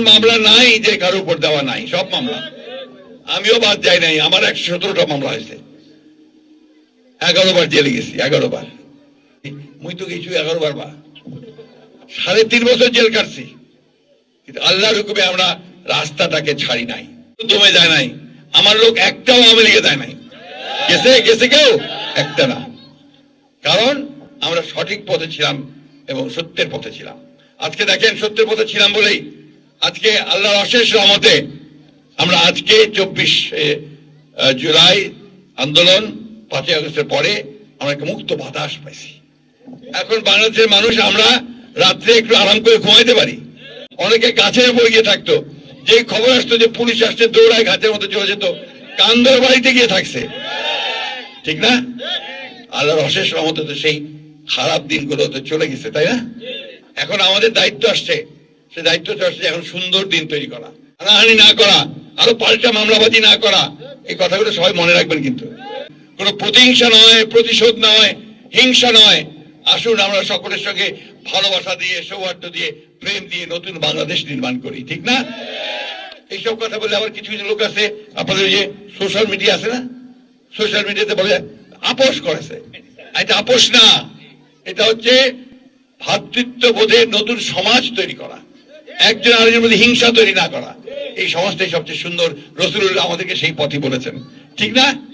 মামলা নাই যে কারো উপর দেওয়া নাই, সব মামলা। আমিও বাদ যাই নাই, আমার 117টা মামলা হয়েছে, 11 বার জেলে গেছি, 11 বার। মুই তো কিছু 11 বার বা 3.5 বছর জেল কাটছি, কিন্তু আল্লাহর হুকুমে আমরা রাস্তাটাকে ছাড়ি নাই, দমে যায় নাই। আমার লোক একটাও আওয়ামী লীগে যায় নাই, গেছে কেউ একটা না, কারণ আমরা সঠিক পথে ছিলাম এবং সত্যের পথে ছিলাম। আজকে দেখেন, সত্যের পথে ছিলাম বলেই আজকে আল্লাহর অশেষ রহমতে আমরা আজকে 24 জুলাই আন্দোলন, 5ই আগস্টের পরে আমরা একটা মুক্ত বাতাস পাইছি। এখন বাংলাদেশের মানুষ আমরা রাত্রে একটু আরাম করে ঘুমাইতে পারি। অনেকে গাছের উপর গিয়ে থাকতো, যে খবর আসতো যে পুলিশ আসছে দৌড়ায় গাছের মধ্যে চলে যেত, কান্দর বাড়িতে গিয়ে থাকছে, ঠিক না? আল্লাহর অশেষ রহমতে তো সেই খারাপ দিনগুলো তো চলে গেছে, তাই না? এখন আমাদের দায়িত্ব আসছে, সে দায়িত্বটা আসছে এখন সুন্দর দিন তৈরি করা, হানাহানি না করা, আরো পাল্টা মামলাবাজি না করা। এই কথাগুলো সবাই মনে রাখবেন, কিন্তু কোনো প্রতিহিংসা নয়, প্রতিশোধ নয়, হিংসা নয়। আসুন আমরা সকলের সঙ্গে ভালোবাসা দিয়ে, সৌহার্দ্য দিয়ে, প্রেম দিয়ে নতুন বাংলাদেশ নির্মাণ করি, ঠিক না? এইসব কথা বলে আবার কিছু কিছু লোক আছে, আপনাদের যে সোশ্যাল মিডিয়া আছে না, সোশ্যাল মিডিয়াতে বলে আপোষ করেছে। এটা আপোষ না, এটা হচ্ছে ভ্রাতৃত্ব বোধের নতুন সমাজ তৈরি করা, একজন আরেকজনের মধ্যে হিংসা তৈরি না করা। এই সমাজটাই সবচেয়ে সুন্দর। রাসূলুল্লাহ আমাদেরকে সেই পথই বলেছেন, ঠিক না?